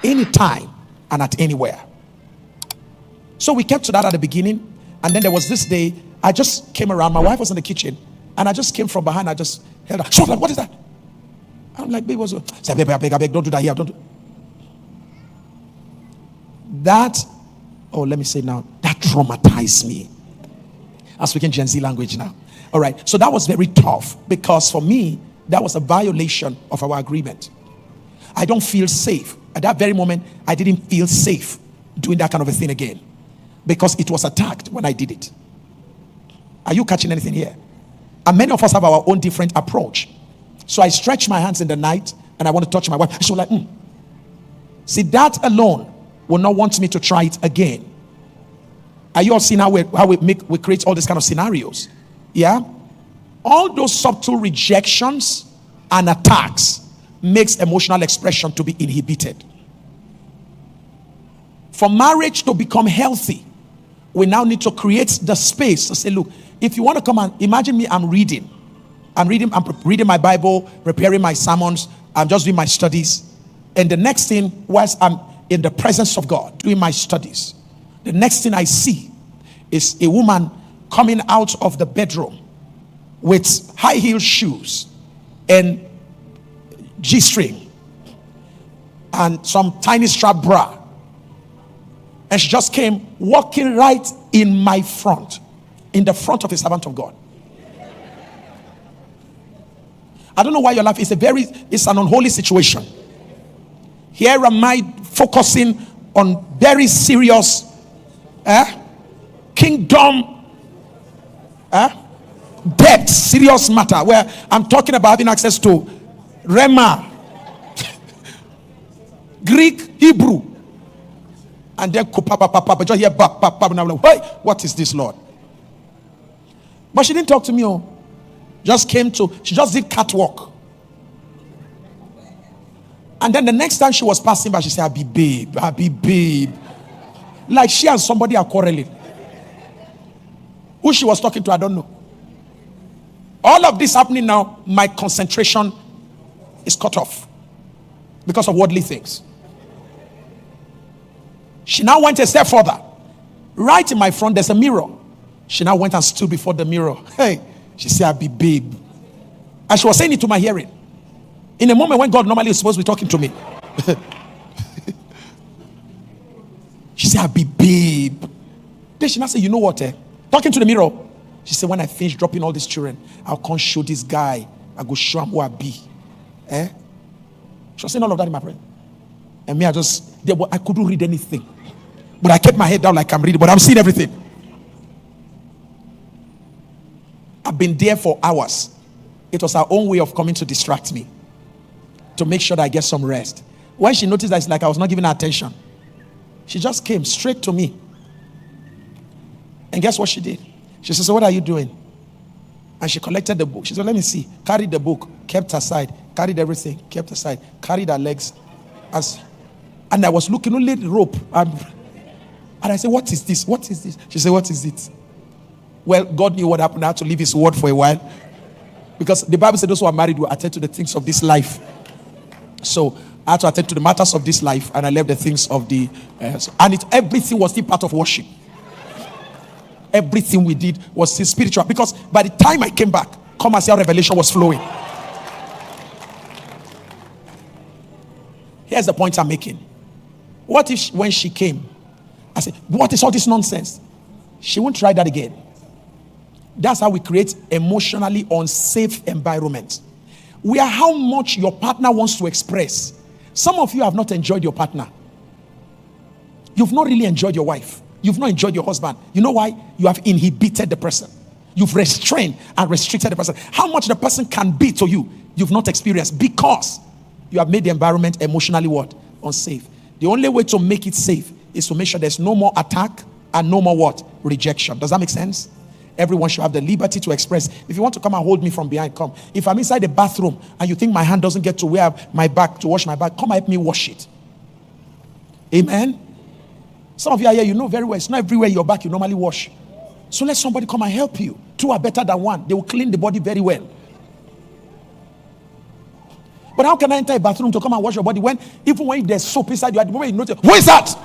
any time and at anywhere. So we kept to that at the beginning. And then there was this day, I just came around. My wife was in the kitchen. And I just came from behind. I just held her. Shut up, what is that? I'm like, babe, what's up? Say, babe, I beg, don't do that here. Don't do that. Oh, let me say now, that traumatized me. I'm speaking Gen Z language now. All right. So that was very tough because for me, that was a violation of our agreement. I don't feel safe. At that very moment, I didn't feel safe doing that kind of a thing again because it was attacked when I did it. Are you catching anything here? And many of us have our own different approach. So I stretch my hands in the night and I want to touch my wife. She was like, See, that alone will not want me to try it again. Are you all seeing how we create all these kind of scenarios? Yeah? All those subtle rejections and attacks makes emotional expression to be inhibited. For marriage to become healthy, we now need to create the space to say, look, if you want to come and imagine me, I'm reading my Bible, preparing my sermons, I'm just doing my studies. And the next thing, whilst I'm in the presence of God doing my studies, the next thing I see is a woman coming out of the bedroom with high heel shoes and G-string and some tiny strap bra. And she just came walking right in my front, in the front of a servant of God. I don't know why your life is it's an unholy situation. Here am I focusing on very serious kingdom depth, serious matter, where I'm talking about having access to Rema, Greek, Hebrew, and then just hear and I'm like, hey, what is this, Lord? But she didn't talk to me. She just did catwalk. And then the next time she was passing by, she said, Abi babe. Like she and somebody are quarreling. Who she was talking to, I don't know. All of this happening now, my concentration is cut off because of worldly things. She now went a step further. Right in my front, there's a mirror. She now went and stood before the mirror. Hey, she said, Abi babe. And she was saying it to my hearing. In a moment when God normally is supposed to be talking to me. She said, Abi babe. Then she now said, you know what? Talking to the mirror. She said, when I finish dropping all these children, I'll come show this guy. I'll go show him who I be. She was saying all of that in my brain. And me, I couldn't read anything. But I kept my head down like I'm reading, but I'm seeing everything. I've been there for hours. It was her own way of coming to distract me, to make sure that I get some rest. When she noticed that it's like I was not giving her attention, she just came straight to me. And guess what she did? She said, so what are you doing? And she collected the book. She said, let me see. Carried the book, kept aside, carried everything, kept aside, carried her legs. And I was looking only at the rope. And I said, what is this? What is this? She said, what is it? Well, God knew what happened. I had to leave his word for a while. Because the Bible said those who are married will attend to the things of this life. So I had to attend to the matters of this life. And I left the things of the... everything was still part of worship. Everything we did was still spiritual. Because by the time I came back, commercial revelation was flowing. Here's the point I'm making. What if when she came, I said, what is all this nonsense? She won't try that again. That's how we create emotionally unsafe environment. We are how much your partner wants to express. Some of you have not enjoyed your partner. You've not really enjoyed your wife. You've not enjoyed your husband. You know why? You have inhibited the person. You've restrained and restricted the person. How much the person can be to you, you've not experienced because you have made the environment emotionally what? Unsafe. The only way to make it safe is to make sure there's no more attack and no more what? Rejection. Does that make sense? Everyone should have the liberty to express. If you want to come and hold me from behind, come. If I'm inside the bathroom and you think my hand doesn't get to where my back to wash my back, come help me wash it. Amen. Some of you are here, you know very well. It's not everywhere your back you normally wash. So let somebody come and help you. Two are better than one. They will clean the body very well. But how can I enter a bathroom to come and wash your body when, even when there's soap inside you, at the moment you notice, who is that?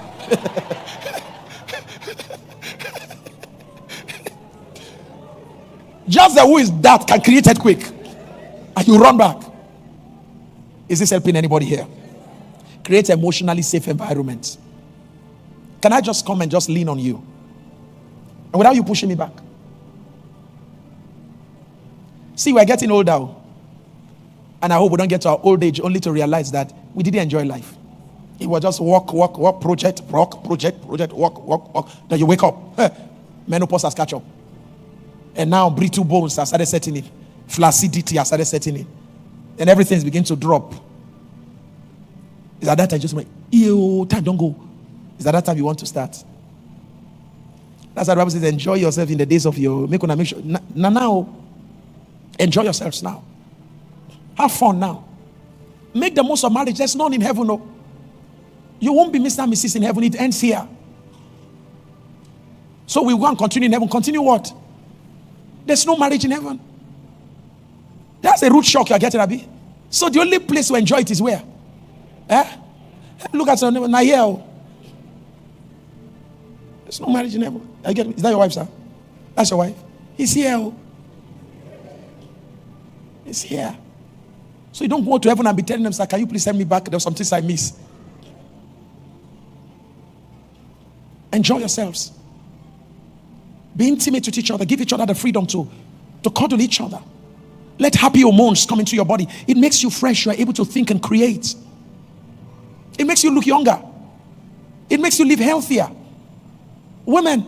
Just the who is that can create it quick. And you run back. Is this helping anybody here? Create emotionally safe environment. Can I just come and just lean on you? And without you pushing me back. See, we're getting older. And I hope we don't get to our old age only to realize that we didn't enjoy life. It was just work, project, work. Then you wake up. Menopause has catch up. And now brittle bones have started setting in. Flaccidity has started setting in. And everything's beginning to drop. Is at that time just like, ew, time don't go. Is at that time you want to start? That's why the Bible says, enjoy yourself in the days of your, make sure. Now, enjoy yourselves now. Have fun now. Make the most of marriage. There's none in heaven, no. You won't be Mr. and Mrs. in heaven. It ends here. So we want to continue in heaven. Continue what? There's no marriage in heaven. That's a root shock you're getting, Abi. So the only place to enjoy it is where? Look at your neighbor. Now here. There's no marriage in heaven. Is that your wife, sir? That's your wife? He's here. He's here. So you don't go to heaven and be telling them, sir, can you please send me back? There's some things I miss. Enjoy yourselves. Be intimate with each other. Give each other the freedom to cuddle each other. Let happy hormones come into your body. It makes you fresh. You are able to think and create. It makes you look younger. It makes you live healthier. Women,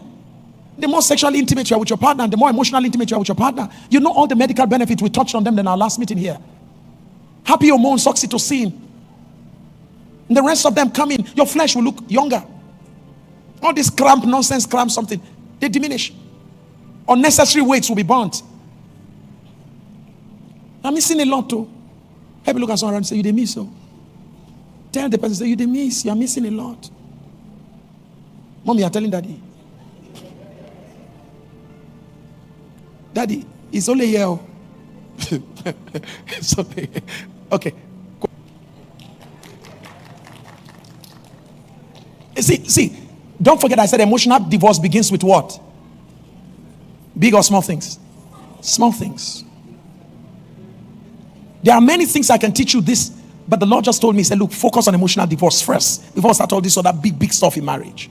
the more sexually intimate you are with your partner, the more emotionally intimate you are with your partner, you know all the medical benefits. We touched on them in our last meeting here. Happy hormones, oxytocin. And the rest of them come in. Your flesh will look younger. All this cramp, nonsense, cramp, something, they diminish. Unnecessary weights will be burnt. I'm missing a lot too. Help me look at someone around and say, you did miss so. Tell the person, say, you did miss. You're missing a lot. Mommy, you're telling daddy. Daddy, it's only here. It's okay. Okay. See, don't forget I said emotional divorce begins with what? Big or small things? Small things. There are many things I can teach you this, but the Lord just told me, he said, look, focus on emotional divorce first before I start all this other big stuff in marriage.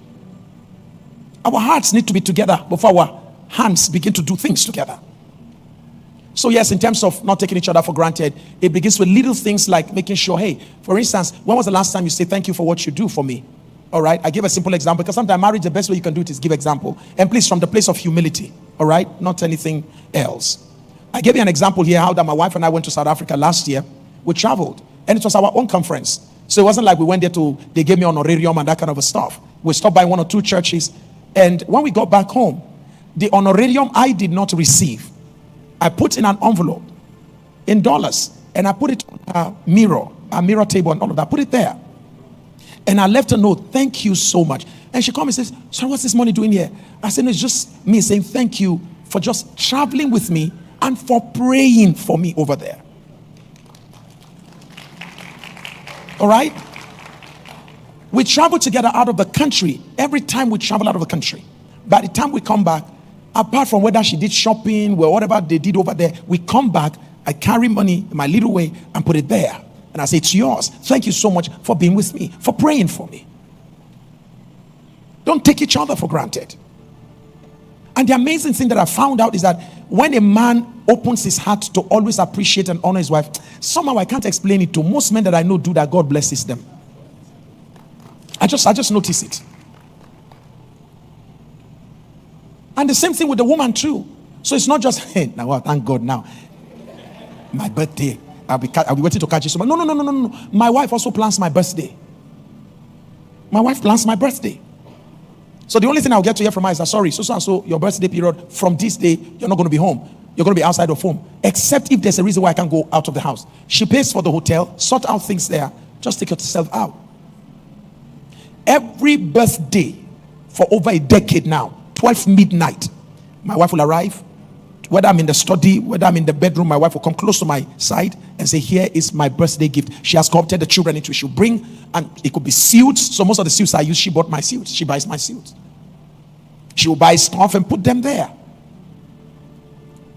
Our hearts need to be together before our hands begin to do things together. So yes, in terms of not taking each other for granted, it begins with little things like making sure, hey, for instance, when was the last time you say thank you for what you do for me? All right, I give a simple example because sometimes marriage, the best way you can do it is give example. And please, from the place of humility, all right, not anything else. I gave you an example here how that my wife and I went to South Africa last year. We traveled and it was our own conference. So it wasn't like we went there they gave me honorarium and that kind of stuff. We stopped by 1 or 2 churches. And when we got back home, the honorarium I did not receive, I put in an envelope in dollars and I put it on a mirror table and all of that. I put it there. And I left a note, thank you so much. And she called me and says, so what's this money doing here? I said, no, it's just me saying thank you for just traveling with me and for praying for me over there. All right? We travel together out of the country. Every time we travel out of the country, by the time we come back, apart from whether she did shopping or whatever they did over there, we come back, I carry money in my little way and put it there. And I say, it's yours. Thank you so much for being with me, for praying for me. Don't take each other for granted. And the amazing thing that I found out is that when a man opens his heart to always appreciate and honor his wife, somehow I can't explain it to most men that I know do that. God blesses them. I just notice it. And the same thing with the woman too. So it's not just, hey, now thank God now. My birthday. I'll be waiting to catch you. No. My wife also plans my birthday. My wife plans my birthday. So the only thing I'll get to hear from her is that, sorry, so your birthday period, from this day, you're not going to be home. You're going to be outside of home. Except if there's a reason why I can't go out of the house. She pays for the hotel, sort out things there. Just take yourself out. Every birthday for over a decade now, 12 midnight, my wife will arrive. Whether I'm in the study, whether I'm in the bedroom, my wife will come close to my side and say, here is my birthday gift. She has co-opted the children into it. She'll bring, and it could be suits. So most of the suits I use, she bought my suits. She buys my suits. She will buy stuff and put them there.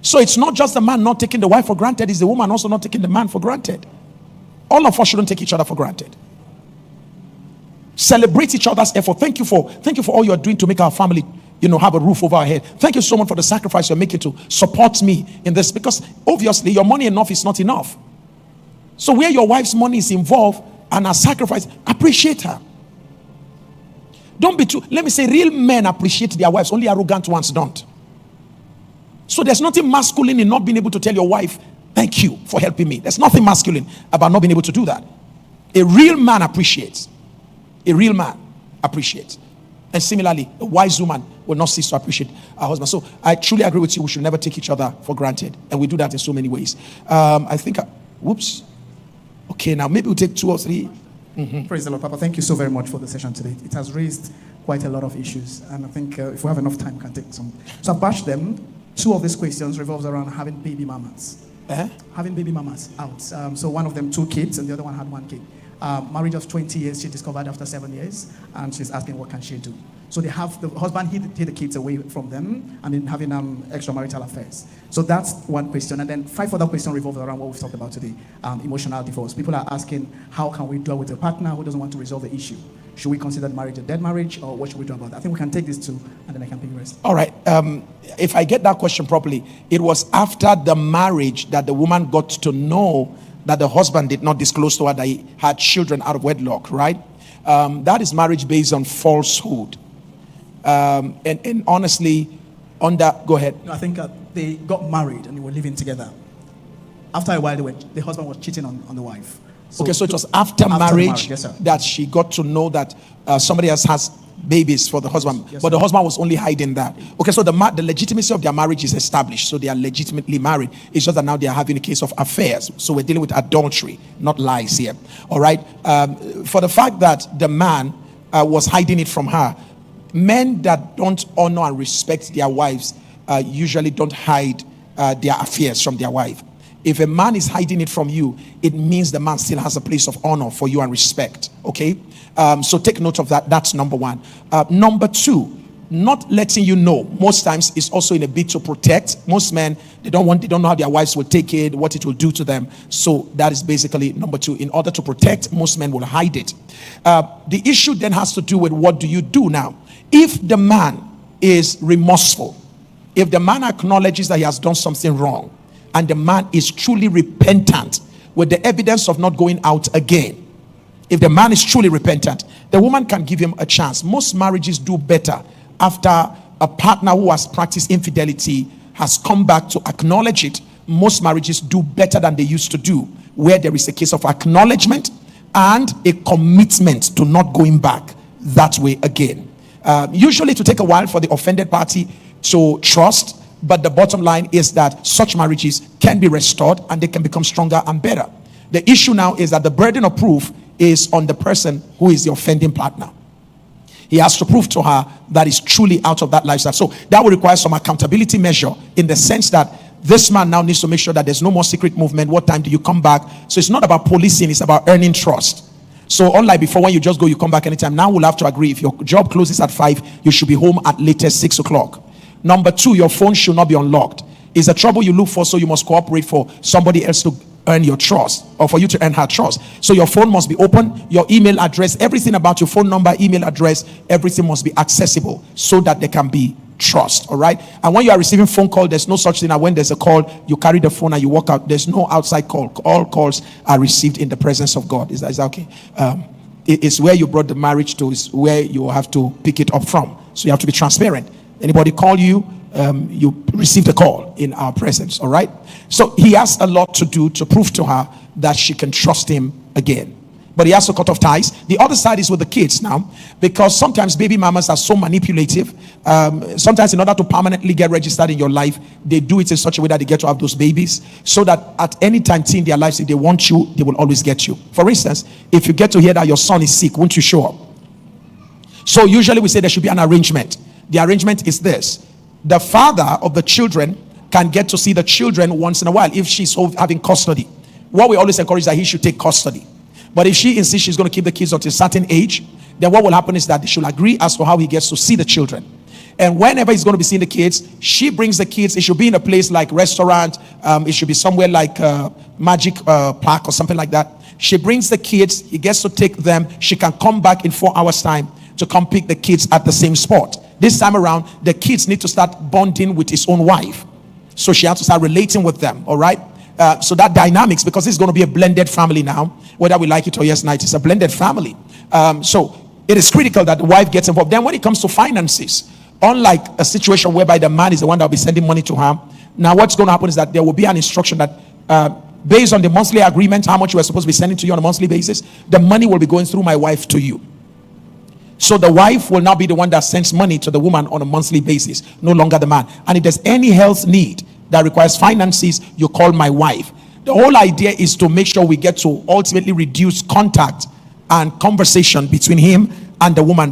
So it's not just the man not taking the wife for granted, it's the woman also not taking the man for granted. All of us shouldn't take each other for granted. Celebrate each other's effort. Thank you for all you're doing to make our family, have a roof over our head. Thank you so much for the sacrifice you're making to support me in this, because obviously your money enough is not enough. So where your wife's money is involved and her sacrifice, appreciate her. Don't be too, let me say, real men appreciate their wives, only arrogant ones don't. So there's nothing masculine in not being able to tell your wife, thank you for helping me. There's nothing masculine about not being able to do that. A real man appreciates. A real man appreciates. And similarly, a wise woman will not cease to appreciate her husband. So I truly agree with you. We should never take each other for granted. And we do that in so many ways. Whoops. Okay, now maybe we'll take 2 or 3. Praise the Lord, Papa. Thank you so very much for the session today. It has raised quite a lot of issues. And I think if we have enough time, we can take some. So I've batched them. 2 of these questions revolves around having baby mamas. Having baby mamas out. So one of them 2 kids and the other one had 1 kid. Marriage of 20 years, she discovered after 7 years, and she's asking what can she do. So they have the husband hid the kids away from them and then having extramarital affairs. So that's one question. And then 5 other questions revolve around what we've talked about today, emotional divorce. People are asking, how can we dwell with a partner who doesn't want to resolve the issue? Should we consider marriage a dead marriage, or what should we do about that? I think we can take these 2 and then I can pick the rest. All right. If I get that question properly, it was after the marriage that the woman got to know that the husband did not disclose to her that he had children out of wedlock, right? That is marriage based on falsehood. And honestly, go ahead. No, I think they got married and they were living together. After a while, the husband was cheating on the wife. So it was after marriage, yes, that she got to know that somebody else has babies for the husband, yes, but the husband was only hiding that. Okay, so the legitimacy of their marriage is established, so they are legitimately married. It's just that now they are having a case of affairs. So we're dealing with adultery, not lies here. All right. For the fact that the man was hiding it from her, men that don't honor and respect their wives usually don't hide their affairs from their wife. If a man is hiding it from you, it means the man still has a place of honor for you and respect. Okay? So take note of that. That's number 1. Number 2, not letting you know. Most times it's also in a bid to protect. Most men, they don't know how their wives will take it, what it will do to them. So that is basically number 2. In order to protect, most men will hide it. The issue then has to do with, what do you do now? If the man is remorseful, if the man acknowledges that he has done something wrong, and the man is truly repentant with the evidence of not going out again, if the man is truly repentant, the woman can give him a chance. Most marriages do better after a partner who has practiced infidelity has come back to acknowledge it. Most marriages do better than they used to do, where there is a case of acknowledgement and a commitment to not going back that way again. Usually it will take a while for the offended party to trust, but the bottom line is that such marriages can be restored and they can become stronger and better. The issue now is that the burden of proof is on the person who is the offending partner. He has to prove to her that he's truly out of that lifestyle. So that will require some accountability measure, in the sense that this man now needs to make sure that there's no more secret movement. What time do you come back? So it's not about policing, it's about earning trust. So unlike before, when you just go, you come back anytime. Now we'll have to agree, if your job closes at 5, you should be home at latest 6 o'clock. Number 2, your phone should not be unlocked. It's a trouble you look for, so you must cooperate for somebody else to earn your trust, or for you to earn her trust. So your phone must be open, your email address, everything about your phone number, email address, everything must be accessible so that there can be trust. All right. And when you are receiving phone call, there's no such thing as when there's a call, you carry the phone and you walk out. There's no outside call. All calls are received in the presence of God. Is that okay? It's where you brought the marriage to, is where you have to pick it up from. So you have to be transparent. Anybody call you, you receive the call in our presence. All right. So he has a lot to do to prove to her that she can trust him again. But he has to cut off ties. The other side is with the kids now, because sometimes baby mamas are so manipulative. Sometimes in order to permanently get registered in your life, they do it in such a way that they get to have those babies, so that at any time in their lives, if they want you, they will always get you. For instance, if you get to hear that your son is sick, won't you show up? So usually we say there should be an arrangement. The arrangement is this: the father of the children can get to see the children once in a while if she's having custody. what we always encourage is that he should take custody. But if she insists she's going to keep the kids until a certain age, then what will happen is that they should agree as to how he gets to see the children. And whenever he's going to be seeing the kids, she brings the kids. It should be in a place like restaurant. It should be somewhere like Magic Park or something like that. She brings the kids. He gets to take them. She can come back in 4 hours time to come pick the kids at the same spot. This time around, the kids need to start bonding with his own wife. So she has to start relating with them, all right? So that dynamics, because this is going to be a blended family now, whether we like it or yes, it's a blended family. So it is critical that the wife gets involved. Then when it comes to finances, unlike a situation whereby the man is the one that will be sending money to her, now what's going to happen is that there will be an instruction that based on the monthly agreement, how much you are supposed to be sending to you on a monthly basis, the money will be going through my wife to you. So the wife will now be the one that sends money to the woman on a monthly basis, no longer the man. And if there's any health need that requires finances, you call my wife. The whole idea is to make sure we get to ultimately reduce contact and conversation between him and the woman.